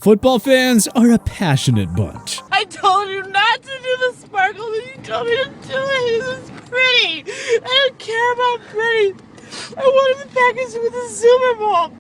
Football fans are a passionate bunch. I told you not to do the sparkle, and you told me to do it. This is pretty. I don't care about pretty. I wanted the Packers to win the Super Bowl.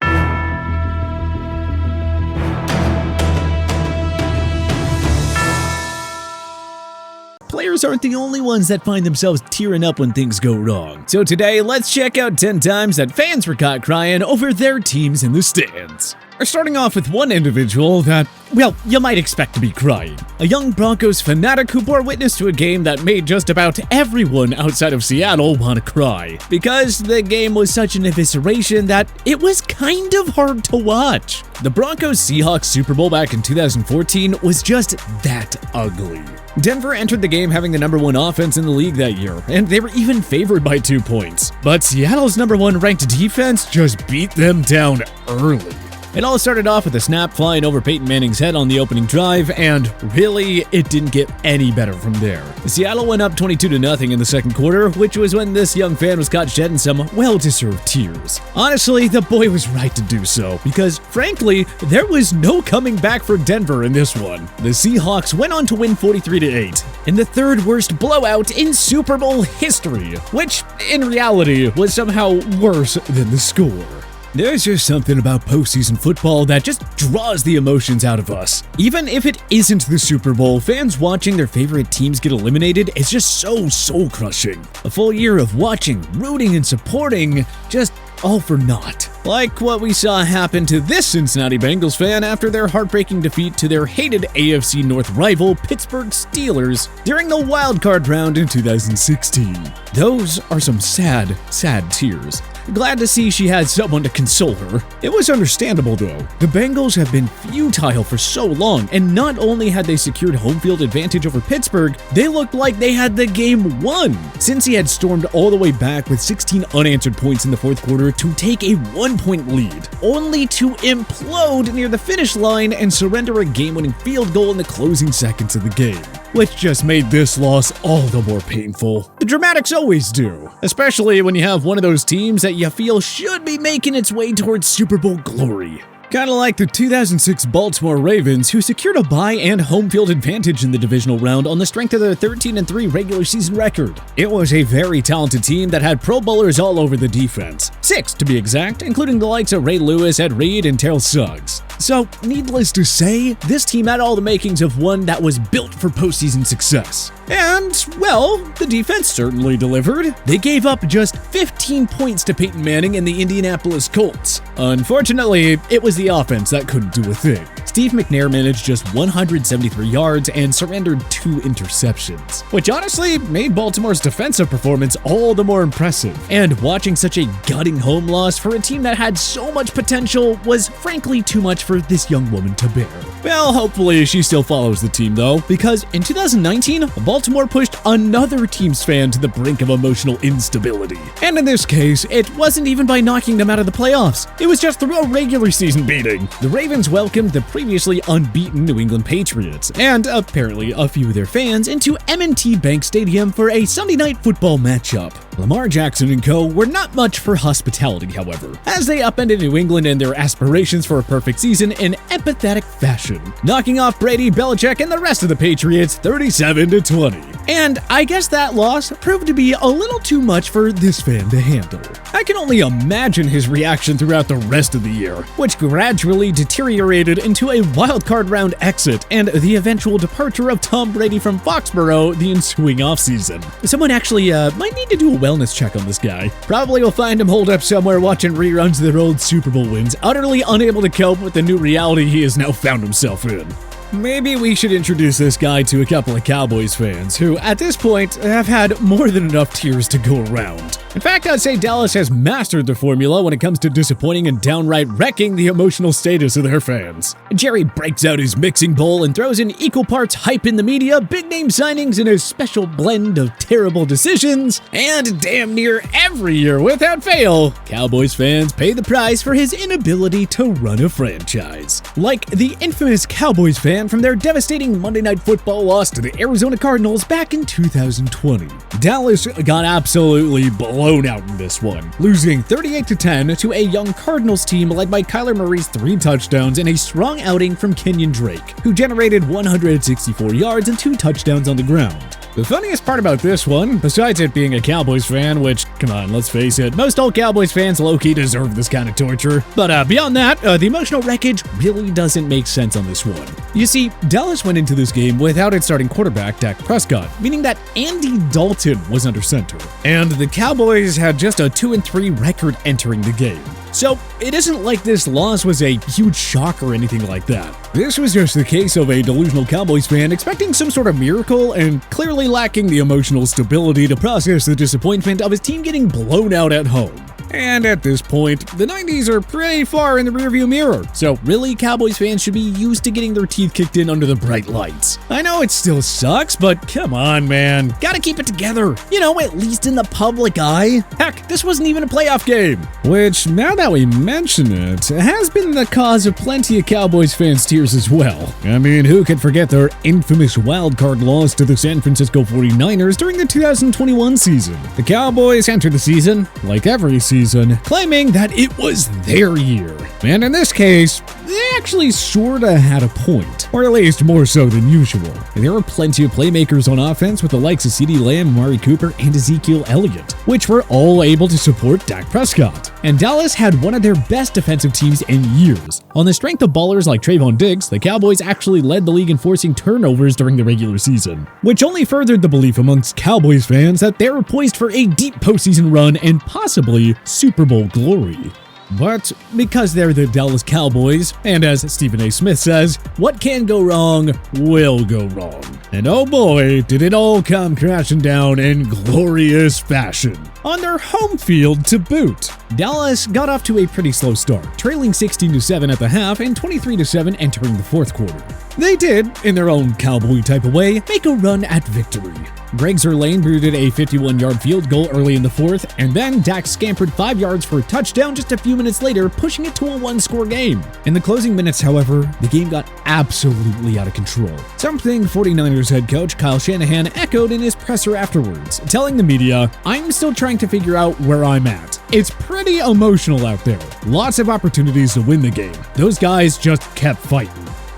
Players aren't the only ones that find themselves tearing up when things go wrong. So today, let's check out 10 times that fans were caught crying over their teams in the stands. We're starting off with one individual that, well, you might expect to be crying. A young Broncos fanatic who bore witness to a game that made just about everyone outside of Seattle want to cry. Because the game was such an evisceration that it was kind of hard to watch. The Broncos-Seahawks Super Bowl back in 2014 was just that ugly. Denver entered the game having the #1 offense in the league that year, and they were even favored by 2 points. But Seattle's #1 ranked defense just beat them down early. It all started off with a snap flying over Peyton Manning's head on the opening drive, and really, it didn't get any better from there. Seattle went up 22-0 in the second quarter, which was when this young fan was caught shedding some well-deserved tears. Honestly, the boy was right to do so, because frankly, there was no coming back for Denver in this one. The Seahawks went on to win 43-8, in the third worst blowout in Super Bowl history, which in reality was somehow worse than the score. There's just something about postseason football that just draws the emotions out of us. Even if it isn't the Super Bowl, fans watching their favorite teams get eliminated is just so soul-crushing. A full year of watching, rooting, and supporting, just all for naught. Like what we saw happen to this Cincinnati Bengals fan after their heartbreaking defeat to their hated AFC North rival Pittsburgh Steelers during the wild card round in 2016. Those are some sad, sad tears. Glad to see she had someone to console her. It was understandable though. The Bengals have been futile for so long, and not only had they secured home field advantage over Pittsburgh, they looked like they had the game won. Cincy had stormed all the way back with 16 unanswered points in the fourth quarter to take a 1-point lead, only to implode near the finish line and surrender a game-winning field goal in the closing seconds of the game, which just made this loss all the more painful. The dramatics always do, especially when you have one of those teams that you feel should be making its way towards Super Bowl glory. Kinda like the 2006 Baltimore Ravens, who secured a bye and home field advantage in the divisional round on the strength of their 13-3 regular season record. It was a very talented team that had Pro Bowlers all over the defense. 6 to be exact, including the likes of Ray Lewis, Ed Reed, and Terrell Suggs. So, needless to say, this team had all the makings of one that was built for postseason success. And, well, the defense certainly delivered. They gave up just 15 points to Peyton Manning and the Indianapolis Colts. Unfortunately, it was the offense that couldn't do a thing. Steve McNair managed just 173 yards and surrendered 2 interceptions, which honestly made Baltimore's defensive performance all the more impressive. And watching such a gutting home loss for a team that had so much potential was frankly too much for this young woman to bear. Well, hopefully she still follows the team though, because in 2019, Baltimore pushed another team's fan to the brink of emotional instability. And in this case, it wasn't even by knocking them out of the playoffs. It was just through a regular season beating. The Ravens welcomed the previously unbeaten New England Patriots, and apparently a few of their fans, into M&T Bank Stadium for a Sunday night football matchup. Lamar Jackson and co. were not much for hospitality, however, as they upended New England and their aspirations for a perfect season in empathetic fashion, knocking off Brady, Belichick, and the rest of the Patriots 37-20. And I guess that loss proved to be a little too much for this fan to handle. I can only imagine his reaction throughout the rest of the year, which gradually deteriorated into a wildcard round exit and the eventual departure of Tom Brady from Foxborough the ensuing offseason. Someone actually might need to do a wellness check on this guy. Probably will find him holed up somewhere watching reruns of their old Super Bowl wins, utterly unable to cope with the new reality he has now found himself in. Maybe we should introduce this guy to a couple of Cowboys fans who, at this point, have had more than enough tears to go around. In fact, I'd say Dallas has mastered the formula when it comes to disappointing and downright wrecking the emotional status of their fans. Jerry breaks out his mixing bowl and throws in equal parts hype in the media, big-name signings, and a special blend of terrible decisions, and damn near every year without fail, Cowboys fans pay the price for his inability to run a franchise. Like the infamous Cowboys fan fan from their devastating Monday Night Football loss to the Arizona Cardinals back in 2020. Dallas got absolutely blown out in this one, losing 38-10 to a young Cardinals team led by Kyler Murray's 3 touchdowns and a strong outing from Kenyon Drake, who generated 164 yards and 2 touchdowns on the ground. The funniest part about this one, besides it being a Cowboys fan, which, come on, let's face it, most old Cowboys fans low-key deserve this kind of torture, but beyond that, the emotional wreckage really doesn't make sense on this one. You see, Dallas went into this game without its starting quarterback, Dak Prescott, meaning that Andy Dalton was under center, and the Cowboys had just a 2-3 record entering the game. So, it isn't like this loss was a huge shock or anything like that. This was just the case of a delusional Cowboys fan expecting some sort of miracle and clearly lacking the emotional stability to process the disappointment of his team getting blown out at home. And at this point, the 90s are pretty far in the rearview mirror, so really Cowboys fans should be used to getting their teeth kicked in under the bright lights. I know it still sucks, but come on, man. Gotta keep it together. You know, at least in the public eye. Heck, this wasn't even a playoff game. Which, now that we mention it, has been the cause of plenty of Cowboys fans' tears as well. I mean, who could forget their infamous wildcard loss to the San Francisco 49ers during the 2021 season? The Cowboys entered the season, like every season, claiming that it was their year. And in this case, they actually sorta had a point, or at least more so than usual. There were plenty of playmakers on offense with the likes of CeeDee Lamb, Amari Cooper, and Ezekiel Elliott, which were all able to support Dak Prescott. And Dallas had one of their best defensive teams in years. On the strength of ballers like Trayvon Diggs, the Cowboys actually led the league in forcing turnovers during the regular season, which only furthered the belief amongst Cowboys fans that they were poised for a deep postseason run and possibly Super Bowl glory. But because they're the Dallas Cowboys, and as Stephen A. Smith says, what can go wrong will go wrong. And oh boy, did it all come crashing down in glorious fashion. On their home field to boot. Dallas got off to a pretty slow start, trailing 16-7 at the half and 23-7 entering the fourth quarter. They did, in their own cowboy type of way, make a run at victory. Greg Zuerlein booted a 51-yard field goal early in the fourth, and then Dak scampered 5 yards for a touchdown just a few minutes later, pushing it to a one-score game. In the closing minutes, however, the game got absolutely out of control. Something 49ers head coach Kyle Shanahan echoed in his presser afterwards, telling the media, "I'm still trying to figure out where I'm at. It's pretty emotional out there. Lots of opportunities to win the game. Those guys just kept fighting."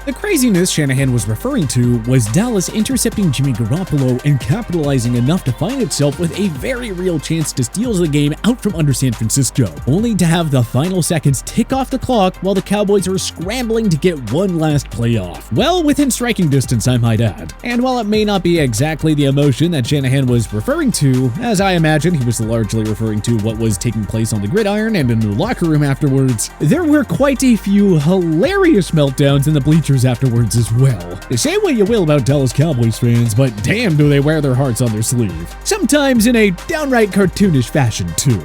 The craziness Shanahan was referring to was Dallas intercepting Jimmy Garoppolo and capitalizing enough to find itself with a very real chance to steal the game out from under San Francisco, only to have the final seconds tick off the clock while the Cowboys were scrambling to get one last play off. Well within striking distance, I might add. And while it may not be exactly the emotion that Shanahan was referring to, as I imagine he was largely referring to what was taking place on the gridiron and in the locker room afterwards, there were quite a few hilarious meltdowns in the bleachers afterwards as well. Say what you will about Dallas Cowboys fans, but damn do they wear their hearts on their sleeve. Sometimes in a downright cartoonish fashion too.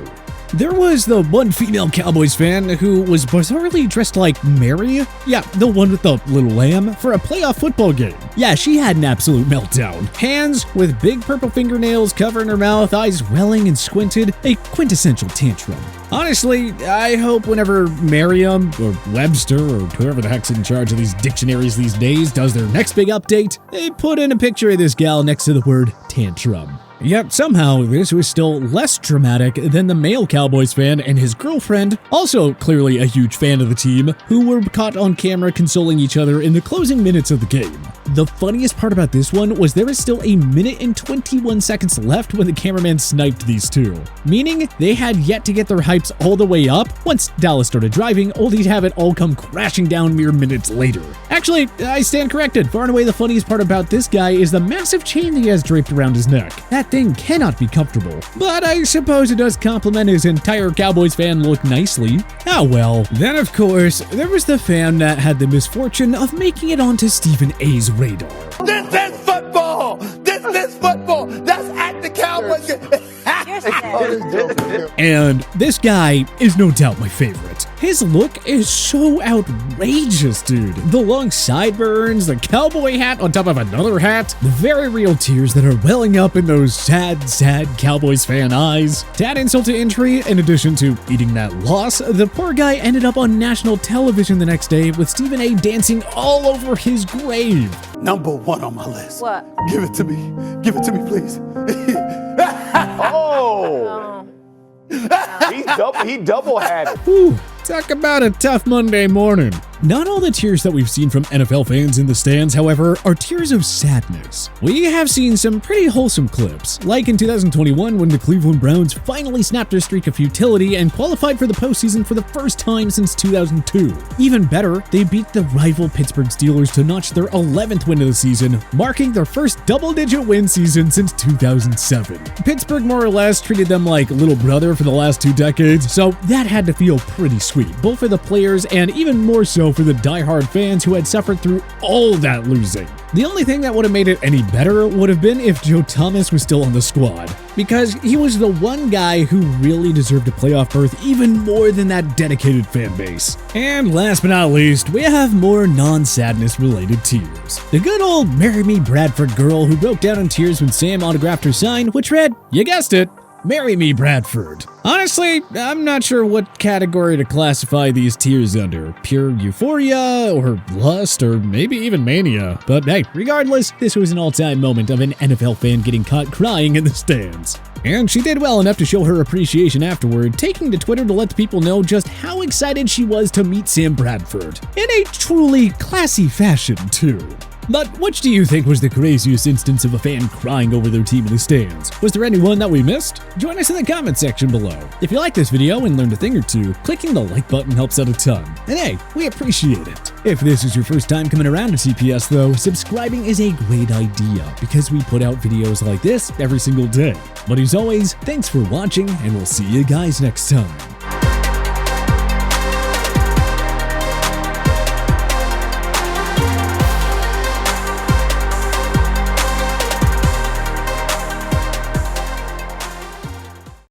There was the one female Cowboys fan who was bizarrely dressed like Mary. Yeah, the one with the little lamb for a playoff football game. Yeah, she had an absolute meltdown. Hands with big purple fingernails covering her mouth, eyes welling and squinted, a quintessential tantrum. Honestly, I hope whenever Merriam or Webster or whoever the heck's in charge of these dictionaries these days does their next big update, they put in a picture of this gal next to the word tantrum. Yet somehow this was still less dramatic than the male Cowboys fan and his girlfriend, also clearly a huge fan of the team, who were caught on camera consoling each other in the closing minutes of the game. The funniest part about this one was there was still a minute and 21 seconds left when the cameraman sniped these two, meaning they had yet to get their hypes all the way up once Dallas started driving, only to have it all come crashing down mere minutes later. Actually, I stand corrected. Far and away the funniest part about this guy is the massive chain he has draped around his neck. That thing cannot be comfortable, but I suppose it does complement his entire Cowboys fan look nicely. Oh well. Then of course, there was the fan that had the misfortune of making it onto Stephen A's radar. This is football! This is football! That's at the Cowboys. And this guy is no doubt my favorite. His look is so outrageous, dude. The long sideburns, the cowboy hat on top of another hat, the very real tears that are welling up in those sad, sad Cowboys fan eyes. To add insult to injury, in addition to eating that loss, the poor guy ended up on national television the next day with Stephen A. dancing all over his grave. Number one on my list. What? Give it to me. Give it to me, please. Oh! He double had it. Whew, talk about a tough Monday morning. Not all the tears that we've seen from NFL fans in the stands, however, are tears of sadness. We have seen some pretty wholesome clips, like in 2021 when the Cleveland Browns finally snapped their streak of futility and qualified for the postseason for the first time since 2002. Even better, they beat the rival Pittsburgh Steelers to notch their 11th win of the season, marking their first double-digit win season since 2007. Pittsburgh more or less treated them like little brother for the last 2 decades, so that had to feel pretty sweet, both for the players and even more so for the diehard fans who had suffered through all that losing. The only thing that would have made it any better would have been if Joe Thomas was still on the squad, because he was the one guy who really deserved a playoff berth even more than that dedicated fan base. And last but not least, we have more non-sadness related tears. The good old Marry Me Bradford girl who broke down in tears when Sam autographed her sign, which read, you guessed it, Marry Me Bradford. Honestly, I'm not sure what category to classify these tears under. Pure euphoria, or lust, or maybe even mania. But hey, regardless, this was an all-time moment of an NFL fan getting caught crying in the stands. And she did well enough to show her appreciation afterward, taking to Twitter to let the people know just how excited she was to meet Sam Bradford. In a truly classy fashion, too. But which do you think was the craziest instance of a fan crying over their team in the stands? Was there anyone that we missed? Join us in the comment section below. If you like this video and learned a thing or two, clicking the like button helps out a ton. And hey, we appreciate it. If this is your first time coming around to CPS though, subscribing is a great idea because we put out videos like this every single day. But as always, thanks for watching and we'll see you guys next time.